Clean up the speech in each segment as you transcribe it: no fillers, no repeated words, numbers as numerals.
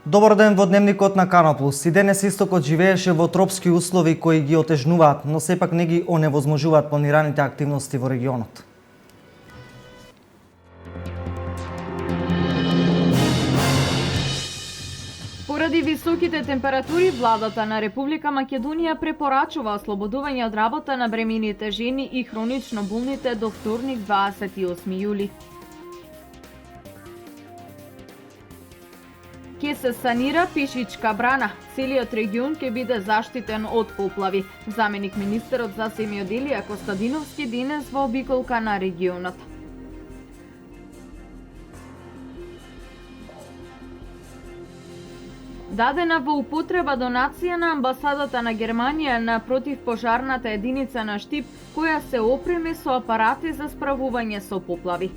Добар ден во дневникот на Канал Плюс. И денес истокот живееше во тропски услови кои ги отежнуваат, но сепак не ги оневозможуваат планираните активности во регионот. Поради високите температури, владата на Република Македонија препорачува ослободување од работа на бремените жени и хронично болните до вторник 28 јули. Ке се санира Пишичка брана. Целиот регион ќе биде заштитен од поплави. Заменик министерот за земјоделие Костадиновски денес во обиколка на регионот. Дадена во употреба донација на амбасадата на Германија на противпожарната единица на Штип, која се опреми со апарати за справување со поплави.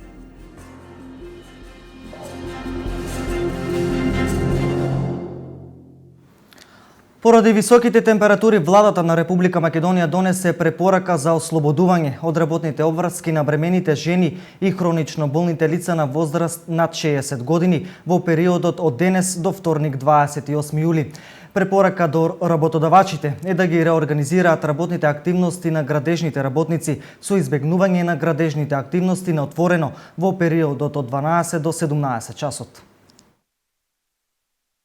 Поради високите температури, владата на Република Македонија донесе препорака за ослободување од работните обврски на бремените жени и хронично болните лица на возраст над 60 години во периодот од денес до вторник 28 јули. Препорака до работодавачите е да ги реорганизираат работните активности на градежните работници со избегнување на градежните активности на отворено во периодот од 12 до 17 часот.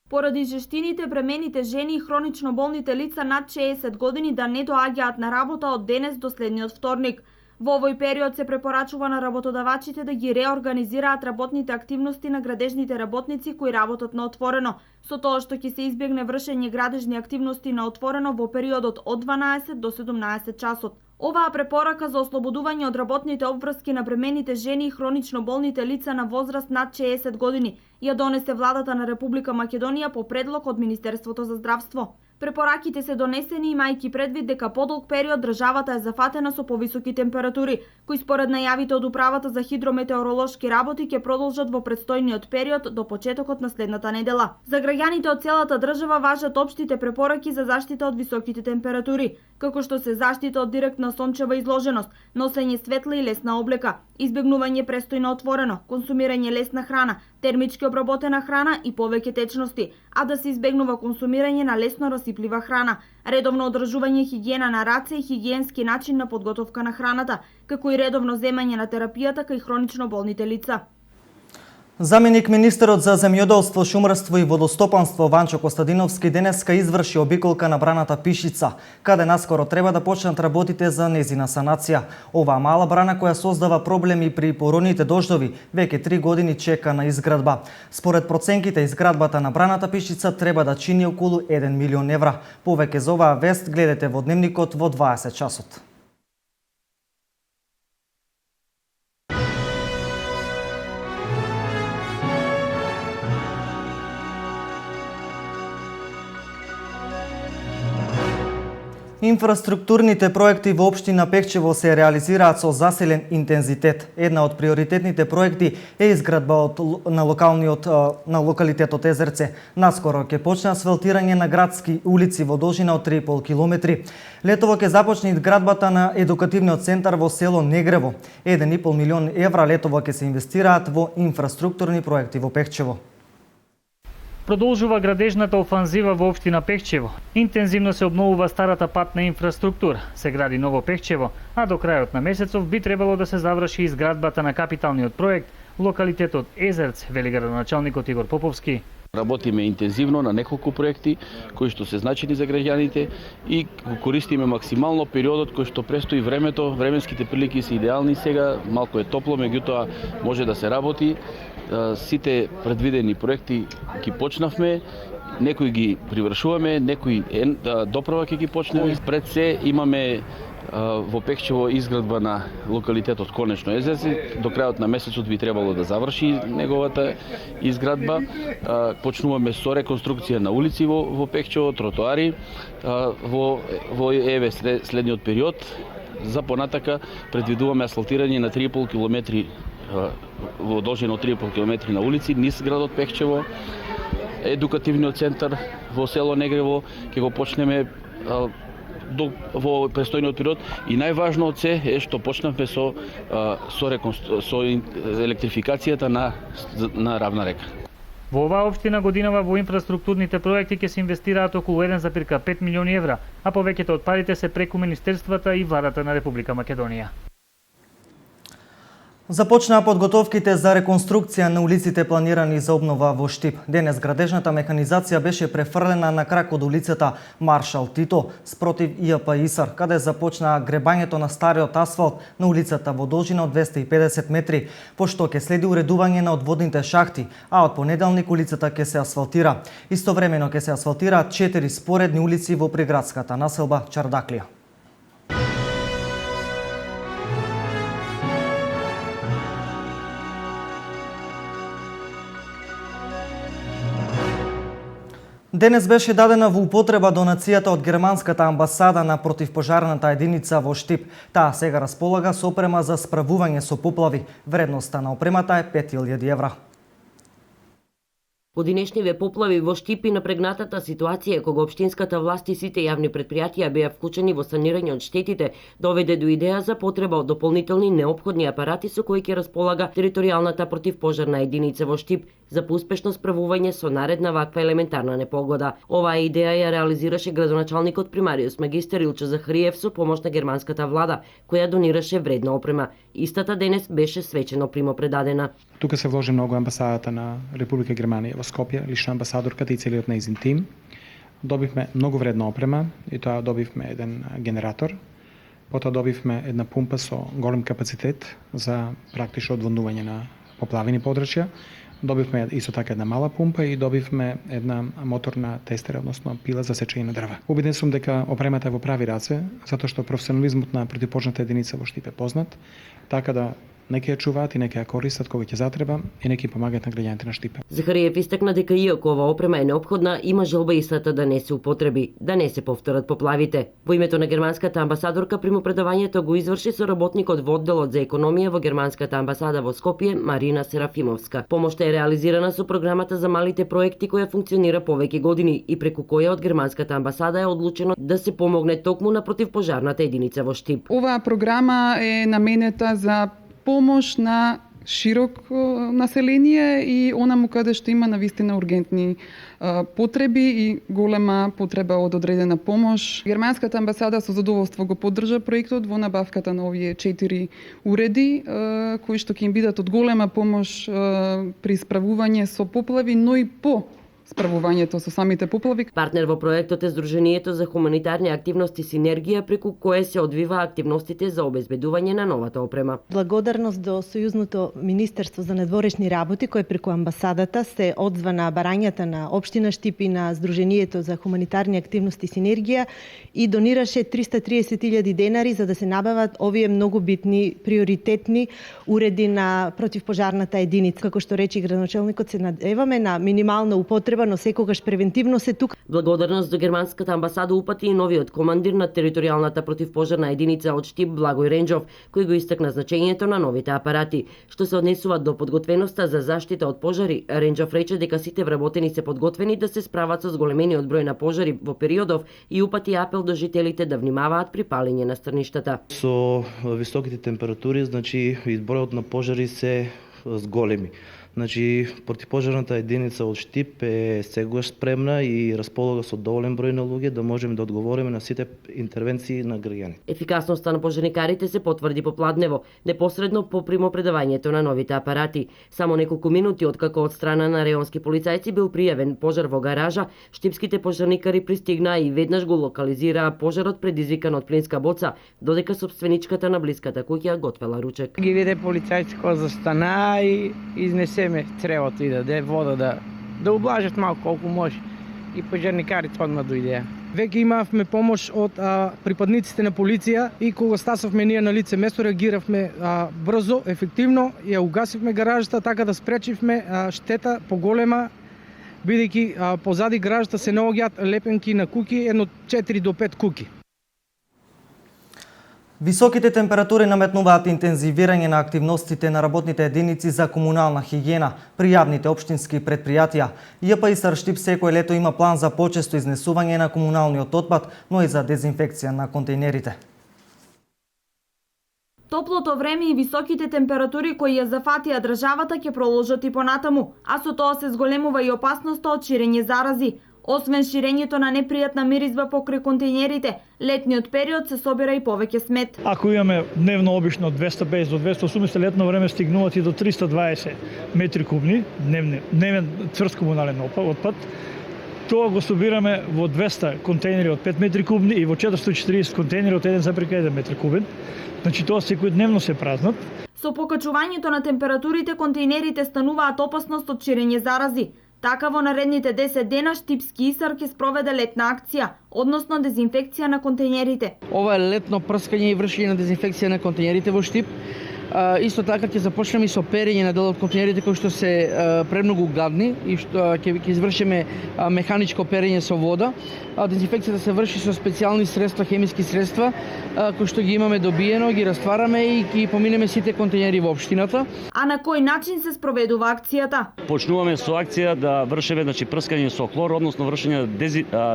Поради жестините, бремените жени и хронично болните лица над 60 години да не доаѓаат на работа од денес до следниот вторник. Во овој период се препорачува на работодавачите да ги реорганизираат работните активности на градежните работници кои работат на отворено, со тоа што ќе се избегне вршење градежни активности на отворено во периодот од 12 до 17 часот. Оваа препорака за ослободување од работните обврски на бремените жени и хронично болните лица на возраст над 60 години ја донесе владата на Република Македонија по предлог од Министерството за здравство. Препораките се донесени имајќи предвид дека подолг период државата е зафатена со повисоки температури, кои според најавите од Управата за хидрометеоролошки работи ќе продолжат во предстојниот период до почетокот на следната недела. За граѓаните од целата држава важат општите препораки за заштита од високите температури, како што се заштита од директна сончева изложеност, носење светла и лесна облека, избегнување престој на отворено, консумирање лесна храна, термички обработена храна и повеќе течности, а да се избегнува консумирање на лесно расиплива храна, редовно одржување хигиена на раце и хигиенски начин на подготовка на храната, како и редовно земање на терапијата кај хронично болните лица. Заменик министерот за земјоделство, шумарство и водостопанство Ванчо Костадиновски денеска изврши обиколка на браната Пишица, каде наскоро треба да почнат работите за незина санација. Оваа мала брана која создава проблеми при пороните дождови, веќе 3 години чека на изградба. Според проценките, изградбата на браната Пишица треба да чини околу 1 милион евра. Повеќе за оваа вест гледате во дневникот во 20 часот. Инфраструктурните проекти во општина Пехчево се реализираат со заселен интензитет. Една од приоритетните проекти е изградба на локалитетот Езерце. Наскоро ќе почне асфалтирање на градски улици во должина од 3,5 километри. Летово ќе започне изградбата на едукативниот центар во село Негрево. 1,5 милион евра летово ќе се инвестираат во инфраструктурни проекти во Пехчево. Продолжува градежната офанзива во општина Пехчево. Интензивно се обновува старата патна инфраструктура, се гради ново Пехчево, а до крајот на месецов би требало да се заврши изградбата на капиталниот проект локалитетот Езерц, вели градоначалникот Игор Поповски. Работиме интензивно на неколку проекти кои што се значени за граѓаните и користиме максимално периодот кој што престои времето. Временските прилики се идеални сега, малку е топло, меѓутоа може да се работи. Сите предвидени проекти ги почнавме, некои ги привршуваме, некои доправа ќе ги почнеме. Пред се имаме во Пехчево изградба на локалитетот Конечно Езерце. До крајот на месецот би требало да заврши неговата изградба. Почнуваме со реконструкција на улици во Пехчево, тротоари во еве следниот период. За понатака предвидуваме асфалтирање на 3,5 километри во должина од 3,5 километри на улици низ градот Пехчево. Едукативниот центар во село Негрево ќе го почнеме во престојниот период и најважно од се е што почнавме со електрификацијата на Равна река. Во оваа општина годинава во инфраструктурните проекти ќе се инвестираат околу 1,5 милиони евра, а повеќето од парите се преку Министерствата и владата на Република Македонија. Започнаа подготовките за реконструкција на улиците планирани за обнова во Штип. Денес градежната механизација беше префрлена на крак од улицата Маршал Тито спротив ИАП Исар, каде започнаа гребањето на стариот асфалт на улицата во должина од 250 метри, пошто ќе следи уредување на одводните шахти, а од понеделник улицата ќе се асфалтира. Истовремено ќе се асфалтираат 4 споредни улици во приградската населба Чардаклија. Денес беше дадена во употреба донацијата од германската амбасада на противпожарната единица во Штип. Таа сега располага со опрема за справување со поплави. Вредноста на опремата е 5000 евра. По денешниве поплави во Штип и напрегнатата ситуација кога општинската власт и сите јавни претпријатија беа вклучени во санирање од штетите, доведе до идеја за потреба од дополнителни неопходни апарати со кои ќе располага територијалната противпожарна единица во Штип за поуспешно справување со наредна ваква елементарна непогода. Оваа идеја ја реализираше градоначалникот примариус магистер Илчо Захариев со помош на германската влада, која донираше вредна опрема. Истата денес беше свечено примопредадена. Тука се вложи многу амбасадата на Република Германија во Скопје, лично амбасадорката и целиот нејзин тим. Добивме многу вредна опрема и тоа добивме еден генератор. Потоа добивме една пумпа со голем капацитет за практично одводнување на поплавени подрачја. Добивме исто така една мала пумпа и добивме една моторна тестера, односно пила за сечење на дрва. Убеден сум дека опремата е во прави раце, затоа што професионализмот на противпожарната единица во Штип е познат, така да нека ја чуваат и нека ја користат кога ќе затреба и нека им помагаат на граѓаните на Штип. Захариев истакна дека иако ова опрема е неопходна, има желба истата да не се употреби, да не се повторат поплавите. Во името на германската амбасадорка примопредавањето го изврши со работникот во одделот за економија во германската амбасада во Скопје Марина Серафимовска. Помошта е реализирана со програмата за малите проекти која функционира повеќе години и преку која од германската амбасада е одлучено да се помогне токму на противпожарната единица во Штип. Оваа програма е наменета за помош на широк население и онаму каде што има навистина ургентни потреби и голема потреба од одредена помош. Германската амбасада со задоволство го поддржа проектот во набавката на овие 4 уреди кои што ќе им бидат од голема помош при справување со поплави, но и по справувањето со самите поплави. Партнер во проектот е Сдруженијето за хуманитарни активности Синергија, преку кое се одвива активностите за обезбедување на новата опрема. Благодарност до Сојузното Министерство за надворешни работи, кое преку амбасадата се одзва на барањата на општина Штип и на Сдруженијето за хуманитарни активности Синергија и донираше 330.000 денари за да се набават овие многу битни приоритетни уреди на противпожарната единица. Како што рече градоначалникот, се надеваме на минимална употреба, но секогаш превентивно се тука. Благодарност до германската амбасада упати и новиот командир на територијалната противпожарна единица од Штип Благој Ренџов, кој го истакна значењето на новите апарати. Што се однесува до подготвеноста за заштита од пожари, Ренџов рече дека сите вработени се подготвени да се справат со зголемениот број на пожари во периодов и упати апел до жителите да внимаваат при палење на стрништата. Со високите температури, значи избројот на пожари се зголеми. Значи, противпожарната единица од Штип е сегаш спремна и располага со доволен број на луѓе да можеме да одговориме на сите интервенции на граѓаните. Ефикасноста на пожарникарите се потврди попладнево, непосредно по примопредавањето на новите апарати. Само неколку минути откако од страна на реонски полицајци бил пријавен пожар во гаража, штипските пожарникари пристигнаа и веднаш го локализираа пожарот предизвикан од плинска боца, додека собственичката на блиската куќа готвела ручек. Ги виде полицајци кои застана и изнесе цревото и даде вода да ублажат малку колку може и пожарникарите одма дојдеа. Веќе имавме помош од припадниците на полиција и кога стасовме ние на лице место реагиравме брзо, ефективно, ја угасивме гаражата така да спречивме штета поголема, бидејќи позади гаражата се наоѓаат лепенки на куќи, едно 4 до 5 куќи. Високите температури наметнуваат интензивирање на активностите на работните единици за комунална хигиена при јавните општински претпријатија. ИАП Исар Штип секој лето има план за почесто изнесување на комуналниот отпад, но и за дезинфекција на контејнерите. Топлото време и високите температури кои ја зафатија државата ќе проложат и понатаму, а со тоа се зголемува и опасноста од ширење зарази. Освен ширењето на непријатна миризба покрај контејнерите, летниот период се собира и повеќе смет. Ако имаме дневно обично 250 до 280, летно време стигнуваат и до 320 метри кубни, дневен цврст комунален отпад, тоа го собираме во 200 контејнери од 5 метри кубни и во 440 контејнери од 1,1 метри кубен. Значи тоа секојдневно се празнат. Со покачувањето на температурите контејнерите стануваат опасност од ширење зарази. Така во наредните 10 дена Штипски ИСАР ќе спроведе летна акција, односно дезинфекција на контејнерите. Ова е летно прскање и вршење на дезинфекција на контејнерите во Штип. Исто така ќе започнеме и со перење на дел од контејнерите кои што се премногу гадни и што ќе извршиме механичко перење со вода. Дезинфекцијата се врши со специјални средства, хемиски средства кои што ги имаме добиено, ги раствараме и ги поминеме сите контејнери во општината. А на кој начин се спроведува акцијата? Почнуваме со акција да вршиме прскање со хлор, односно вршење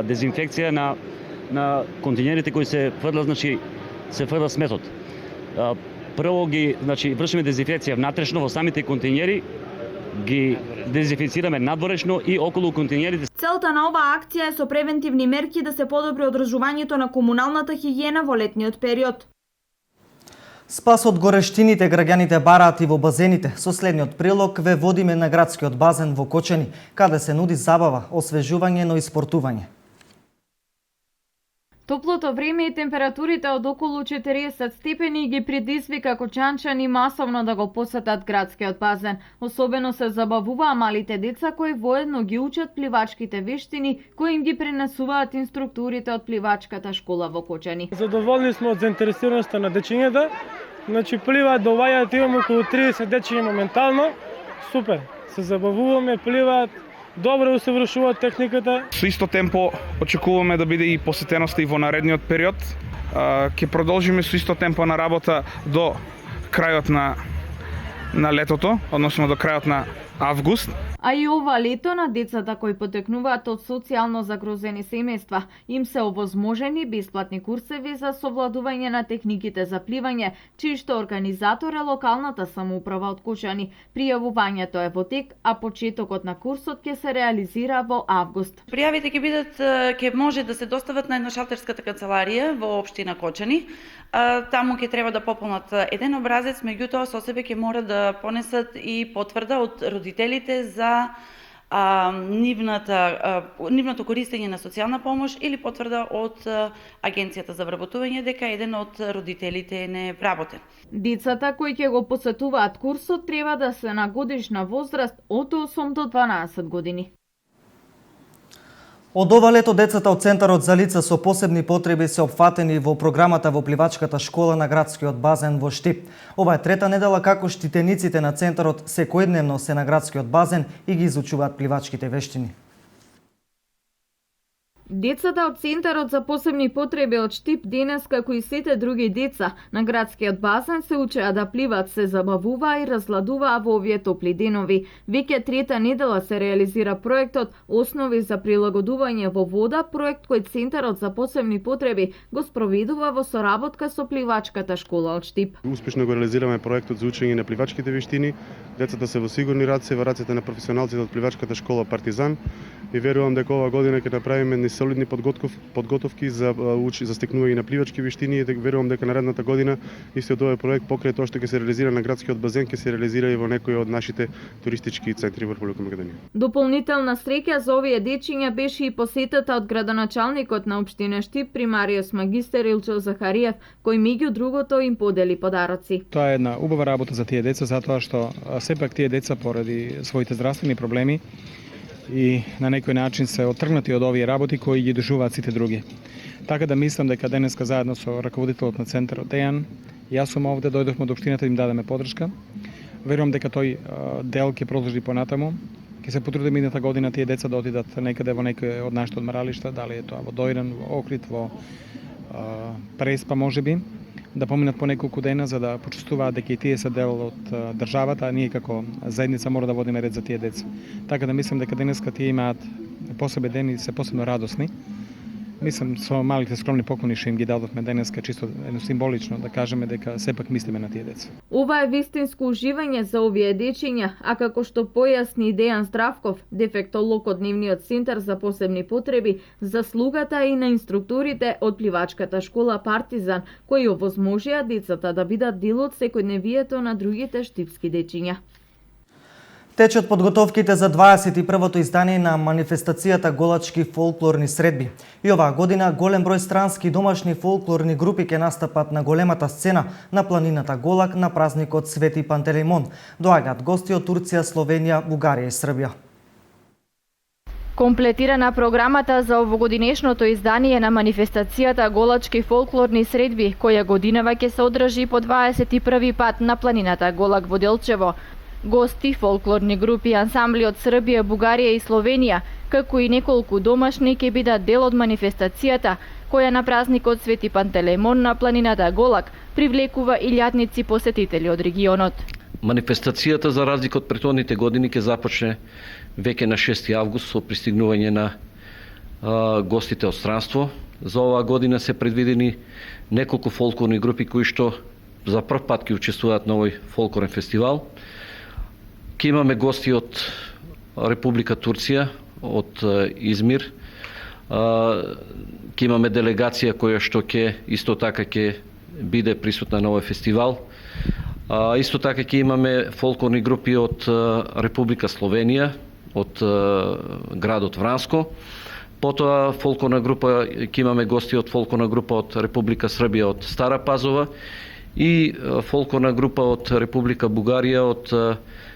дезинфекција на контејнерите кои се фрла, се фрла сметот. Прво ги вршиме дезинфекција внатрешно во самите контејнери, ги дезинфицираме надворешно и околу контејнерите. Целта на оваа акција е со превентивни мерки да се подобри одржувањето на комуналната хигиена во летниот период. Спас од горештините граѓаните бараат и во базените. Со следниот прилог ве водиме на градскиот базен во Кочани, каде се нуди забава, освежување, но и спортување. Топлото време и температурите од околу 40 степени ги предизвика кочанчани масовно да го посетат градскиот базен. Особено се забавуваа малите деца кои воедно ги учат пливачките вештини кои им ги пренесуваат инструкторите од пливачката школа во Кочани. Задоволни сме од заинтересираноста на дечињата. Пливаат, доваѓаат, имаме околу 30 дечиња моментално. Супер, се забавуваме, пливаат. Добро усовршуваат техниката. Со исто темпо очекуваме да биде и посетеноста и во наредниот период. Ќе продолжиме со исто темпо на работа до крајот на летото, односно до крајот на август. А и ова лето на децата кои потекнуваат од социјално загрозени семејства им се овозможени бесплатни курсеви за совладување на техниките за пливање, чии што организатор е локалната самоуправа од Кочани. Пријавувањето е во тек, а почетокот на курсот ќе се реализира во август. Пријавите ќе може да се достават на едношалтерската канцеларија во општина Кочани. Таму ќе треба да пополнат еден образец, меѓутоа со себе ќе мора да понесат и потврда од родителите за нивното користење на социјална помош или потврда од Агенцијата за вработување дека еден од родителите не вработен. Децата кои ќе го посетуваат курсот треба да се на годишна возраст од 8 до 12 години. Од ова лето децата од Центарот за лица со посебни потреби се опфатени во програмата во пливачката школа на градскиот базен во Штип. Ова е трета недела како штитениците на Центарот секојдневно се на градскиот базен и ги изучуваат пливачките вештини. Децата од Центарот за посебни потреби од Штип денес, како и сите други деца на градскиот базен, се учеа да пливат, се забавуваа и разладуваа во овие топли денови. Веќе трета недела се реализира проектот Основи за прилагодување во вода, проект кој Центарот за посебни потреби го спроведува во соработка со пливачката школа од Штип. Успешно го реализираме проектот за учење на пливачките вештини. Децата се во сигурни раце, во рацете на професионалците од пливачката школа Партизан и верувам дека ова година ќе направиме солидни подготовки за стекнување на пливачки вештини и верувам дека наредната година истиот овој проект покрај тоа што ќе се реализира на градскиот базен ќе се реализира и во некои од нашите туристички центри во Република Македонија. Дополнителна среќа за овие дечиња беше и посетата од градоначалникот на општина Штип примариус магистер Илчо Захариев, кој меѓу другото им подели подароци. Тоа е една убава работа за тие деца затоа што сепак тие деца поради своите здравствени проблеми и на некој начин се отргнати од овие работи кои ги дожуваат сите други. Така да мислам дека денеска заедно со раководителот на центарот Дејан, јас сум овде, дојдовме од општината да им дадеме подршка. Верувам дека тој дел ќе продолжи понатаму. Ќе се потрудиме идната година тие деца да отидат некаде во некој од нашите одмаралишта, дали е тоа во Дојран, во Охрид, во Преспа можеби, да поминат по неколку дена за да почувствуваат дека и тие се дел од државата, а ние како заедница мора да водиме ред за тие деца. Така да мислам дека денеска тие имаат посебен ден и се посебно радосни. Мислам, со малите скромни поклони што им ги дадовме денеска, чисто едно символично да кажеме дека сепак мислиме на тие деца. Ова е вистинско уживање за овие дечиња, а како што појасни Дејан Здравков, дефектолог од Нивниот центар за посебни потреби, заслугата и на инструкторите од пливачката школа Партизан, кои овозможија децата да бидат дел од секојдневието на другите штипски дечиња. Течат подготовките за 21-то издание на манифестацијата Голачки фолклорни средби. И оваа година голем број странски домашни фолклорни групи ќе настапат на големата сцена на планината Голак на празникот Свети Пантелеймон. Доаѓаат гости од Турција, Словенија, Бугарија и Србија. Комплетирана програмата за овогодинешното издание на манифестацијата Голачки фолклорни средби, која годинава ќе се одржи по 21 пат на планината Голак во Делчево. Гости, фолклорни групи, ансамбли од Србија, Бугарија и Словенија, како и неколку домашни ќе бидат дел од манифестацијата, која на празникот Свети Пантелеймон на планината Голак привлекува илјадници посетители од регионот. Манифестацијата, за разлика од претходните години, ќе започне веќе на 6 август со пристигнување на гостите од странство. За оваа година се предвидени неколку фолклорни групи кои што за прв пат ќе учествуваат на овој фолклорен фестивал. Ќе имаме гости од Република Турција, од Измир. Ќе имаме делегација која што ќе исто така ќе биде присутна на овој фестивал. Исто така ќе имаме фолклорни групи од Република Словенија, од градот Вранско. Потоа фолклорна група ќе имаме гости од фолклорна група од Република Србија, од Стара Пазова и фолклорна група од Република Бугарија, од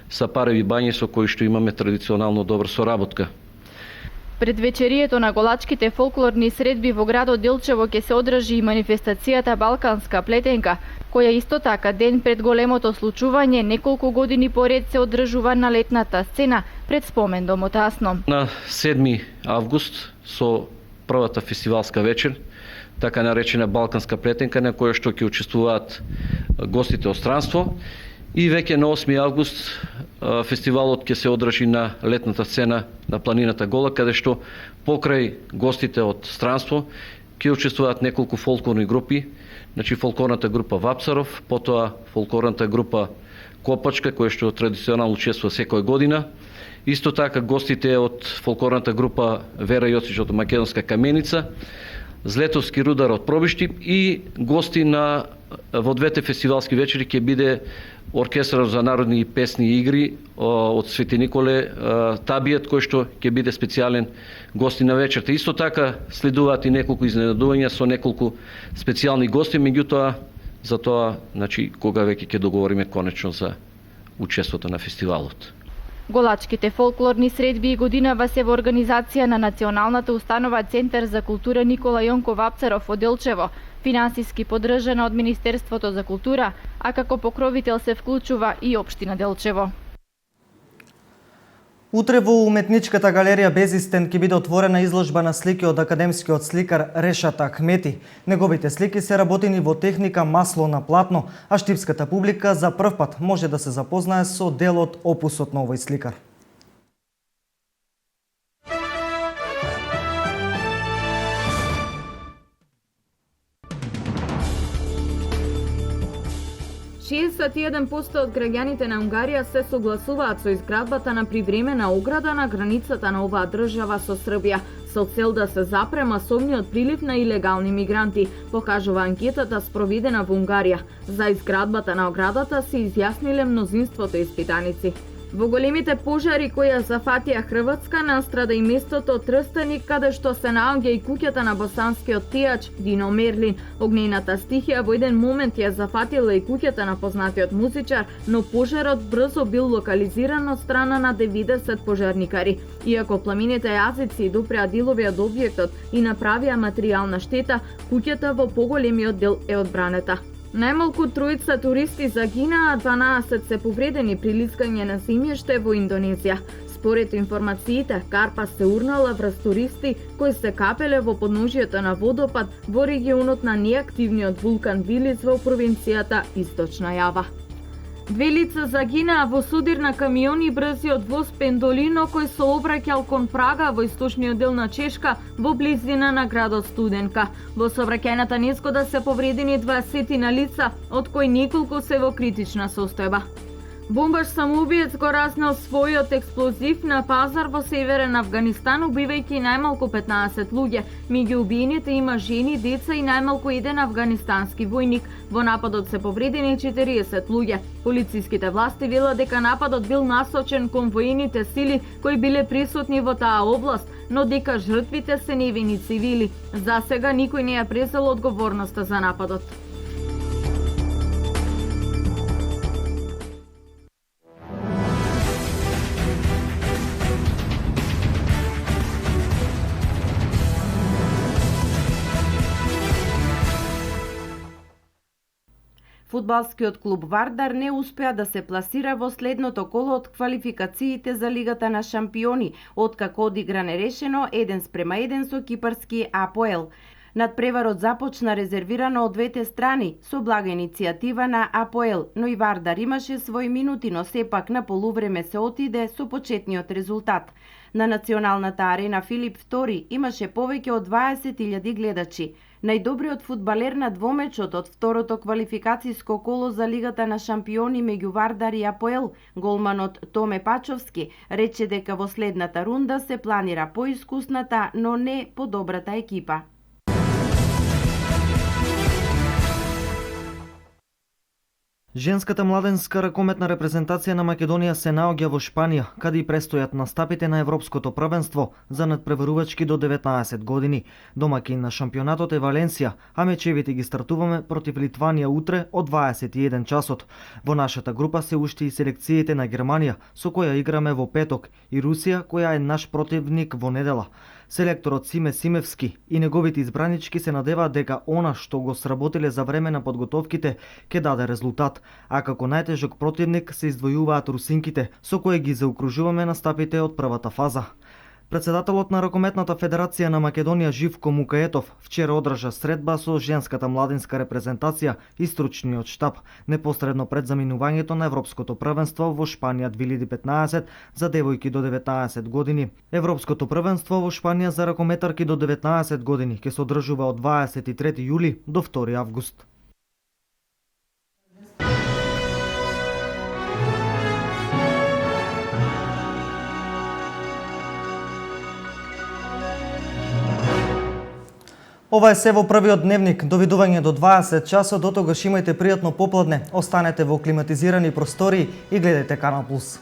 Сапареви бањи, со кои што имаме традиционално добра соработка. Пред вечерието на голачките фолклорни средби во градот Делчево ќе се одржи и манифестацијата Балканска плетенка, која исто така ден пред големото случување неколку години поред се одржува на летната сцена пред спомен домот Асно. На 7 август со првата фестивалска вечер, така наречена Балканска плетенка, на која што ќе учествуваат гостите од странство. И веќе на 8 август фестивалот ќе се одржи на летната сцена на планината Гола, каде што покрај гостите од странство ќе учествуваат неколку фолклорни групи, значи фолклорната група Вапцаров, потоа фолклорната група Копачка, која што традиционално учествува секоја година. Исто така гостите од фолклорната група Вера Јоцич од Македонска Каменица, Злетовски рудар од Пробиштип и гости во двете фестивалски вечери ќе биде Оркестарот за народни песни и игри од Свети Николе Табијат, кој што ќе биде специјален гости на вечерта. Исто така следуваат и неколку изненадувања со неколку специјални гости, меѓутоа за тоа, значи, кога веќе ќе договориме конечно за учеството на фестивалот. Голачките фолклорни средби и годинава се во организација на Националната установа Центар за култура Никола Јонко Вапцаров од Делчево, финансиски поддржана од Министерството за култура, а како покровител се вклучува и општина Делчево. Утре во Уметничката галерија Безистен ќе биде отворена изложба на слики од академскиот сликар Решат Ахмети. Неговите слики се работени во техника масло на платно, а штипската публика за прв пат може да се запознае со делот опусот на овој сликар. % од граѓаните на Унгарија се согласуваат со изградбата на привремена ограда на границата на оваа држава со Србија, со цел да се запре масовниот прилив на илегални мигранти, покажува анкетата спроведена во Унгарија. За изградбата на оградата се изјасниле мнозинството испитаници. Во големите пожари која зафатија Хрватска настрада и местото Трстеник, каде што се наоѓа и куќата на босанскиот теач Дино Мерлин. Огнената стихија во еден момент ја зафатила и куќата на познатиот музичар, но пожарот брзо бил локализиран од страна на 90 пожарникари. Иако пламените јазици допреа делови од објектот и направија материјална штета, куќата во поголемиот дел е одбранета. Најмалку 3 туристи загинаа, 12 се повредени при лискање на земјиште во Индонезија. Според информациите, карпа се урнала врз туристи кои се капеле во подножието на водопад во регионот на неактивниот вулкан Вилис во провинцијата Источна Јава. 2 лица загинаа во судир на камиони брзиот воз Пендолино кој се обраќал кон Прага во источниот дел на Чешка во близина на градот Студенка. Во сообраќајната несгода се повредени 20 лица, од кои неколку се во критична состојба. Бомбаш самоубиец го разнел својот експлозив на пазар во северен Авганистан, убивајќи најмалку 15 луѓе. Меѓу убиените има жени, деца и најмалку еден авганистански војник. Во нападот се повредени 40 луѓе. Полициските власти велат дека нападот бил насочен кон воените сили кои биле присутни во таа област, но дека жртвите се невини цивили. За сега никој не ја презел одговорноста за нападот. Фудбалскиот клуб Вардар не успеа да се пласира во следното коло од квалификациите за Лигата на шампиони, откако одигра нерешено 1:1 со кипарски АПОЕЛ. Надпреварот започна резервирано од двете страни, со блага иницијатива на АПОЕЛ, но и Вардар имаше своји минути, но сепак на полувреме се отиде со почетниот резултат. На националната арена Филип II имаше повеќе од 20.000 гледачи. Најдобриот фудбалер на двомечот од второто квалификациско коло за Лигата на шампиони меѓу Вардар и АПОЕЛ, голманот Томе Пачовски, рече дека во следната рунда се планира поискусната, но не подобрата екипа. Женската младенска ракометна репрезентација на Македонија се наоѓа во Шпанија, каде и престојат настапите на Европското првенство за надпреварувачки до 19 години. Домакин на шампионатот е Валенсија, а мечевите ги стартуваме против Литванија утре од 21 часот. Во нашата група се уште и селекциите на Германија, со која играме во петок, и Русија, која е наш противник во недела. Селекторот Симе Симевски и неговите избранички се надеваат дека она што го сработиле за време на подготовките ќе даде резултат, а како најтежок противник се издвојуваат русинките, со кои ги заокружуваме настапите од првата фаза. Председателот на Ракометната федерација на Македонија Живко Мукаетов вчера одржа средба со женската младинска репрезентација и стручниот штаб, непосредно пред заминувањето на Европското првенство во Шпанија 2015 за девојки до 19 години. Европското првенство во Шпанија за ракометарки до 19 години ќе се одржува од 23 јули до 2 август. Ова е се во првиот дневник. Довидување до 20 часот, до тогаш имајте пријатно попладне, останете во климатизирани простории и гледајте Канал Плюс.